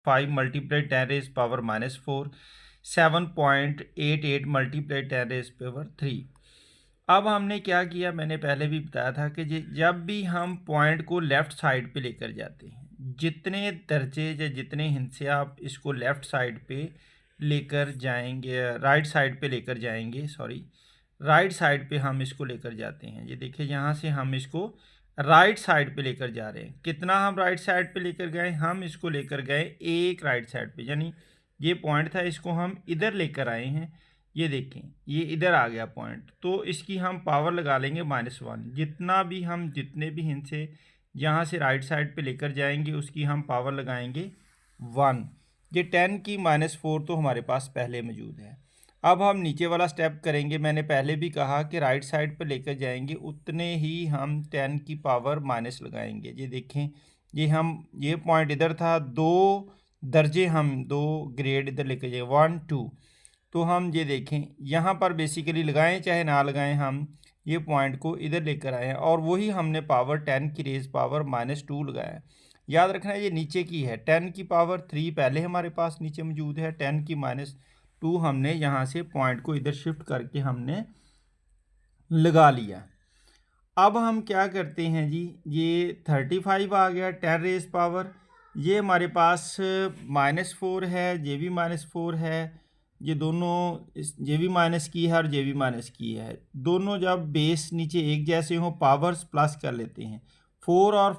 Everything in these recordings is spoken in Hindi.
5 मल्टीप्लाई 10⁻⁻⁴, 7.88 मल्टीप्लाई 10⁻³ अब हमने क्या किया, मैंने पहले भी बताया था कि जब भी हम पॉइंट को लेफ़्ट साइड पे लेकर जाते हैं, जितने दर्जे या जितने हिस्से आप इसको लेफ़्ट साइड पे लेकर जाएंगे, राइट साइड पे लेकर जाएंगे, सॉरी राइट साइड पे हम इसको लेकर जाते हैं। ये देखिए यहाँ से हम इसको राइट साइड पे लेकर जा रहे हैं। कितना हम राइट साइड पे लेकर गए, हम इसको लेकर गए एक राइट साइड पे, यानी ये पॉइंट था, इसको हम इधर लेकर आए हैं। ये देखें ये इधर आ गया पॉइंट, तो इसकी हम पावर लगा लेंगे -1। जितना भी हम जितने भी हिस्से यहाँ से राइट साइड पे लेकर जाएंगे उसकी हम पावर लगाएंगे 1। ये 10 की -4 तो हमारे पास पहले मौजूद है। अब हम नीचे वाला स्टेप करेंगे। मैंने पहले भी कहा कि राइट साइड पर लेकर जाएंगे उतने ही हम 10 की पावर माइनस लगाएंगे। ये देखें ये पॉइंट इधर था, 2 दर्जे हम 2 ग्रेड इधर लेकर जाए 1 2, तो हम ये देखें यहाँ पर बेसिकली लगाएं चाहे ना लगाएं, हम ये पॉइंट को इधर लेकर आए हैं और वही हमने पावर 10 की रेज पावर -2 लगाया। याद रखना ये नीचे की है, 10 की पावर 3 पहले हमारे पास नीचे मौजूद है, 10 की -2 हमने यहाँ से पॉइंट को इधर शिफ्ट करके हमने लगा लिया। अब हम क्या करते हैं जी, ये 35 आ गया 10 रेज पावर, ये हमारे पास -4 है, ये भी -4 है, ये दोनों ये भी माइनस की है और ये भी माइनस की है। दोनों जब बेस नीचे एक जैसे हो पावर्स प्लस कर लेते हैं। 4 और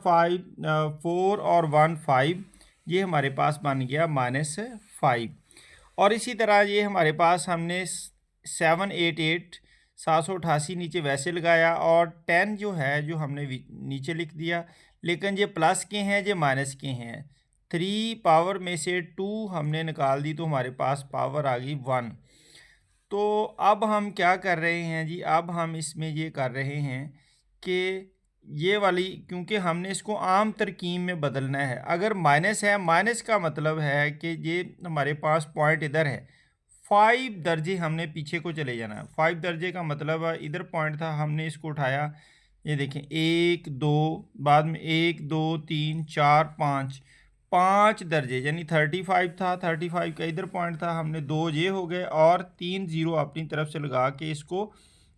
1 5, ये हमारे पास बन गया -5। और इसी तरह ये हमारे पास हमने 788 788 नीचे वैसे लगाया और 10 जो है जो हमने नीचे लिख दिया, लेकिन ये प्लस के हैं ये माइनस के हैं। 3 पावर में से 2 हमने निकाल दी तो हमारे पास पावर आ गई 1। तो अब हम क्या कर रहे हैं जी, अब हम इसमें ये कर रहे हैं कि ये वाली, क्योंकि हमने इसको आम तरकीब में बदलना है। अगर माइनस है, माइनस का मतलब है कि ये हमारे पास पॉइंट इधर है, 5 दर्जे हमने पीछे को चले जाना है। 5 दर्जे का मतलब है इधर पॉइंट था, हमने इसको उठाया, ये देखें 1 2, बाद में 1 2 3 4 5 दर्जे, यानी 35 था, 35 का इधर पॉइंट था, हमने 2 ये हो गए और 3 0 अपनी तरफ से लगा के इसको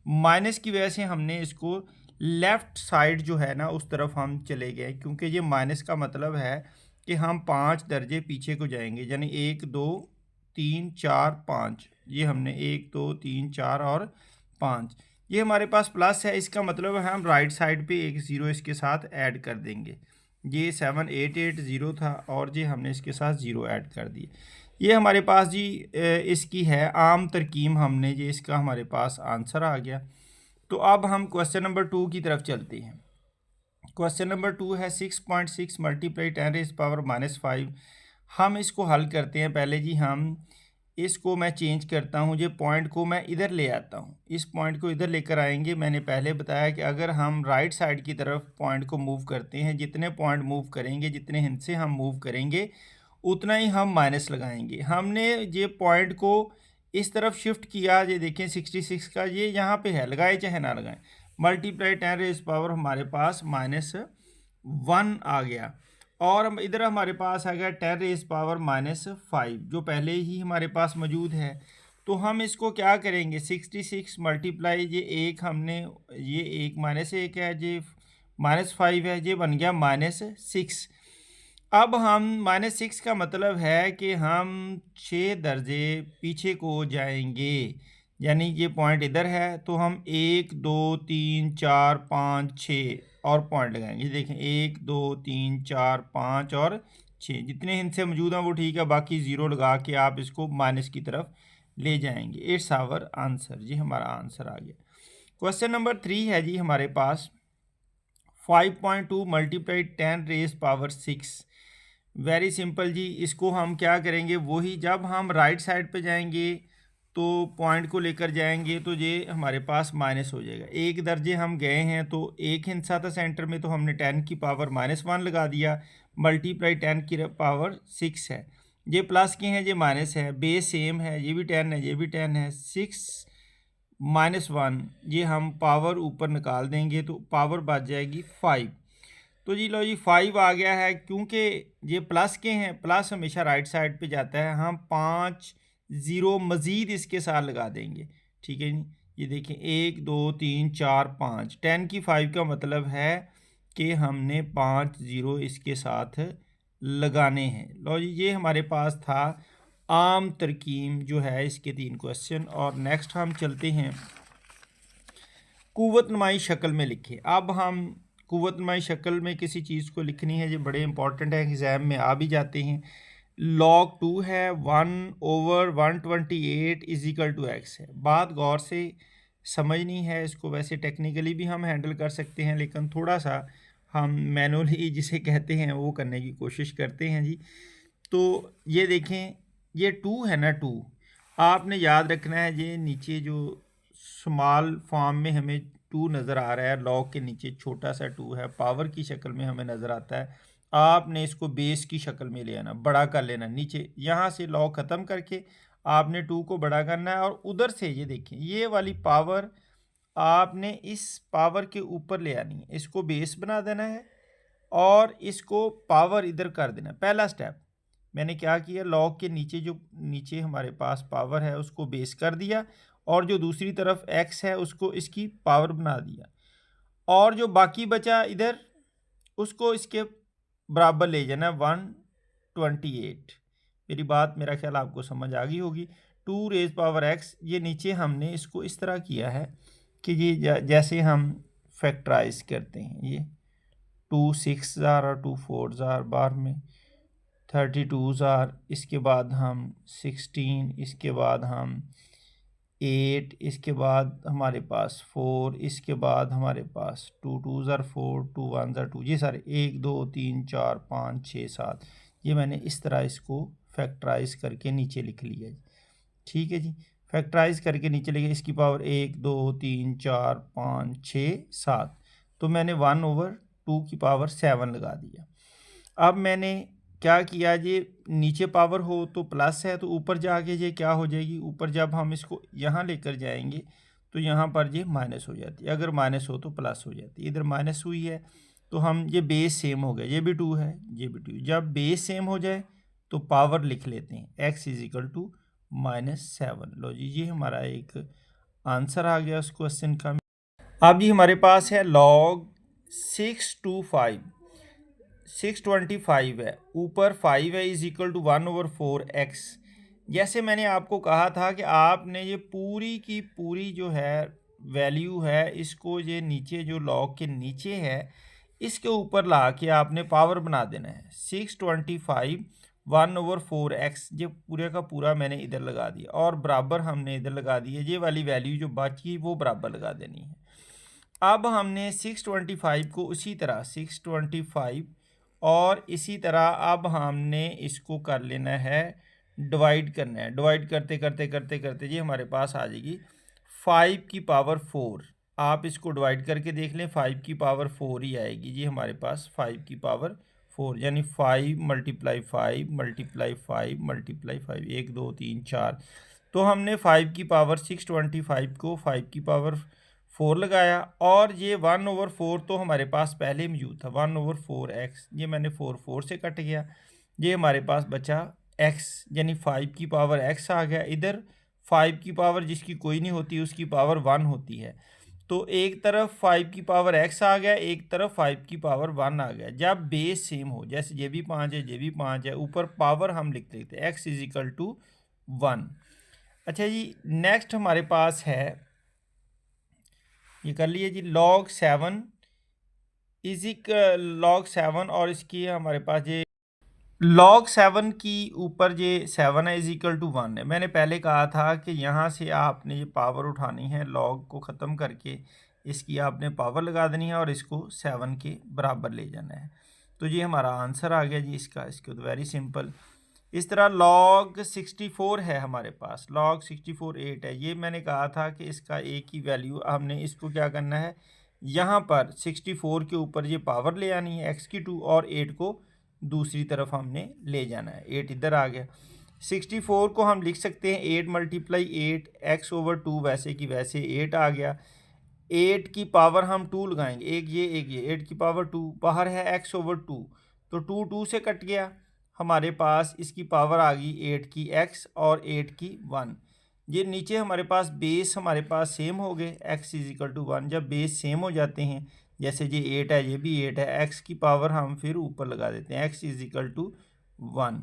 माइनस की वजह से हमने इसको लेफ़्ट साइड जो है ना उस तरफ हम चले गए, क्योंकि ये माइनस का मतलब है कि हम 5 दर्जे पीछे को जाएंगे, यानी 1 2 3 4 5, ये हमने 1 2 3 4 और 5, ये हमारे पास प्लस है, इसका मतलब है हम राइट साइड पे एक ज़ीरो इसके साथ ऐड कर देंगे। ये 7880 था और ये हमने इसके साथ ज़ीरो ऐड कर दिए। ये हमारे पास जी इसकी है आम तरकीब, हमने ये इसका हमारे पास आंसर आ गया। तो अब हम क्वेश्चन नंबर 2 की तरफ चलते हैं। क्वेश्चन नंबर 2 है 6.6 मल्टीप्लाई 10 रेज़ पावर -5। हम इसको हल करते हैं। पहले जी हम इसको मैं चेंज करता हूँ, ये पॉइंट को मैं इधर ले आता हूँ, इस पॉइंट को इधर लेकर आएंगे। मैंने पहले बताया कि अगर हम राइट साइड की तरफ पॉइंट को मूव करते हैं, जितने पॉइंट मूव करेंगे, जितने हिस्से हम मूव करेंगे उतना ही हम माइनस लगाएंगे। हमने ये पॉइंट को इस तरफ शिफ्ट किया, ये देखें 66 का ये यहाँ पे है, लगाए चाहे ना लगाएं, मल्टीप्लाई 10 रेज़ पावर हमारे पास -1 आ गया और इधर हमारे पास आ गया 10 रेज़ पावर -5 जो पहले ही हमारे पास मौजूद है। तो हम इसको क्या करेंगे, 66 मल्टीप्लाई ये एक हमने, ये एक -1 है, ये -5 है, ये बन गया -6। अब हम -6 का मतलब है कि हम 6 दर्जे पीछे को जाएंगे, यानी ये पॉइंट इधर है तो हम 1 2 3 4 5 6 और पॉइंट लगाएंगे। देखें 1 2 3 4 5 और 6, जितने हिस्से मौजूद हैं वो ठीक है, बाकी ज़ीरो लगा के आप इसको माइनस की तरफ ले जाएंगे। इट्स आवर आंसर, जी हमारा आंसर आ गया। क्वेश्चन नंबर 3 है जी हमारे पास 5.2 multiply 10 raise power 6। Very simple जी, इसको हम क्या करेंगे, वही जब हम राइट साइड पे जाएंगे तो पॉइंट को लेकर जाएंगे तो ये हमारे पास माइनस हो जाएगा। एक दर्जे हम गए हैं तो एक हिस्सा था सेंटर में, तो हमने 10 की पावर -1 लगा दिया, मल्टीप्लाई 10 की पावर 6 है, ये प्लस के हैं ये माइनस है, बेस सेम है, ये भी 10 है ये भी 10 है, 6 -1 ये हम पावर ऊपर निकाल देंगे तो पावर बच जाएगी 5। तो जी लो जी 5 आ गया है, क्योंकि ये प्लस के हैं, प्लस हमेशा राइट साइड पे जाता है, हम 5 ज़ीरो मज़ीद इसके साथ लगा देंगे। ठीक है जी, ये देखें 1 2 3 4 5, 10 की 5 का मतलब है कि हमने 5 ज़ीरो इसके साथ लगाने हैं। लो जी ये हमारे पास था आम तरकीब जो है इसके 3 क्वेश्चन। और नेक्स्ट हम चलते हैं कुव्वत नुमाई शक्ल में लिखे। अब हम कुव्वत नुमाई शक्ल में किसी चीज़ को लिखनी है, जो बड़े इंपॉर्टेंट है, एग्ज़ाम में आ भी जाते हैं। log 2 है 1/128 इज इक्वल टू एक्स है। बात गौर से समझनी है, इसको वैसे टेक्निकली भी हम हैंडल कर सकते हैं, लेकिन थोड़ा सा हम मैनुअली जिसे कहते हैं वो करने की कोशिश करते हैं जी। तो ये देखें, ये 2 है ना, 2 आपने याद रखना है, ये नीचे जो स्मॉल फॉर्म में हमें 2 नज़र आ रहा है, लॉग के नीचे छोटा सा 2 है, पावर की शक्ल में हमें नज़र आता है। आपने इसको बेस की शक्ल में ले आना, बड़ा कर लेना, नीचे यहाँ से लॉग ख़त्म करके आपने 2 को बड़ा करना है, और उधर से ये देखें ये वाली पावर आपने इस पावर के ऊपर ले आनी है, इसको बेस बना देना है और इसको पावर इधर कर देना। पहला स्टेप मैंने क्या किया, लॉग के नीचे जो नीचे हमारे पास पावर है उसको बेस कर दिया, और जो दूसरी तरफ एक्स है उसको इसकी पावर बना दिया, और जो बाकी बचा इधर उसको इसके बराबर ले जाना 128। मेरी बात मेरा ख्याल आपको समझ आ गई होगी। 2 रेज पावर एक्स, ये नीचे हमने इसको इस तरह किया है कि ये जैसे हम फैक्टराइज करते हैं, ये 2 6 ज़ार और 2 4 ज़ार, बार में 32 ज़ार, इसके बाद हम 16, इसके बाद हम 8, इसके बाद हमारे पास 4, इसके बाद हमारे पास 2 2 ज़ार 4, 2 1 ज़ार 2, ये सारे 1 2 3 4 5 6 7, ये मैंने इस तरह इसको फैक्टराइज करके नीचे लिख लिया जी। ठीक है जी, फैक्टराइज करके नीचे लिखे, इसकी पावर 1 2 3 4 5 6 7, तो मैंने 1/2 की पावर 7 लगा दिया। अब मैंने क्या किया, ये नीचे पावर हो तो प्लस है, तो ऊपर जाके ये क्या हो जाएगी, ऊपर जब हम इसको यहाँ लेकर जाएंगे तो यहाँ पर ये माइनस हो जाती है, अगर माइनस हो तो प्लस हो जाती है, इधर माइनस हुई है तो हम ये बेस सेम हो गया, ये भी 2 है ये भी 2, जब बेस सेम हो जाए तो पावर लिख लेते हैं, x इज इक्वल टू -7। लो जी ये हमारा एक आंसर आ गया उस क्वेश्चन का। अब जी हमारे पास है log 625, 625 है, ऊपर 5 है, इज इक्वल टू 1/4 एक्स। जैसे मैंने आपको कहा था कि आपने ये पूरी की पूरी जो है वैल्यू है, इसको ये नीचे जो लॉग के नीचे है इसके ऊपर ला के आपने पावर बना देना है। 625 1/4 एक्स, ये पूरे का पूरा मैंने इधर लगा दिया, और बराबर हमने इधर लगा दिया, ये वाली वैल्यू जो बची वो बराबर लगा देनी है। अब हमने 625 को उसी तरह 625 और इसी तरह अब हमने इसको कर लेना है, डिवाइड करना है। डिवाइड करते करते करते करते जी हमारे पास आ जाएगी 5 की पावर 4। आप इसको डिवाइड करके देख लें, 5 की पावर 4 ही आएगी जी हमारे पास, 5 की पावर 4, यानी 5 मल्टीप्लाई 5 मल्टीप्लाई 5 मल्टीप्लाई 5, 1 2 3 4। तो हमने 5 की पावर 625 को 5 की पावर 4 लगाया, और ये 1/4 तो हमारे पास पहले मौजूद था, 1/4 एक्स, ये मैंने 4 4 से कट गया, ये हमारे पास बचा x, यानी 5 की पावर x आ गया। इधर 5 की पावर जिसकी कोई नहीं होती उसकी पावर 1 होती है, तो एक तरफ 5 की पावर x आ गया, एक तरफ 5 की पावर 1 आ गया। जब बेस सेम हो, जैसे ये भी 5 है ये भी 5 है, ऊपर पावर हम लिख लेते हैं x इज इक्वल टू 1। अच्छा जी नेक्स्ट हमारे पास है, ये कर लिए जी, log 7 log 7, और इसकी हमारे पास ये log 7 की ऊपर ये 7 है इज इक्वल टू 1 है। मैंने पहले कहा था कि यहाँ से आपने ये पावर उठानी है, log को ख़त्म करके इसकी आपने पावर लगा देनी है और इसको 7 के बराबर ले जाना है। तो ये हमारा आंसर आ गया जी इसका। इसको तो वेरी सिंपल। इस तरह log 64 है हमारे पास, log 64 8 है। ये मैंने कहा था कि इसका एक ही वैल्यू, हमने इसको क्या करना है, यहाँ पर 64 के ऊपर ये पावर ले आनी है x की 2, और 8 को दूसरी तरफ हमने ले जाना है, 8 इधर आ गया। 64 को हम लिख सकते हैं 8 मल्टीप्लाई 8 x/2, वैसे की वैसे 8 आ गया। 8 की पावर हम 2 लगाएंगे, एक ये 8 की पावर 2, बाहर है x/2, तो 2 से कट गया, हमारे पास इसकी पावर आ गई 8 की x और 8 की 1। ये नीचे हमारे पास बेस हमारे पास सेम हो गए, x = 1। जब बेस सेम हो जाते हैं, जैसे ये 8 है ये भी 8 है, x की पावर हम फिर ऊपर लगा देते हैं, x = 1।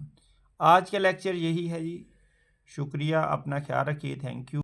आज का लेक्चर यही है जी, शुक्रिया, अपना ख्याल रखिए, थैंक यू।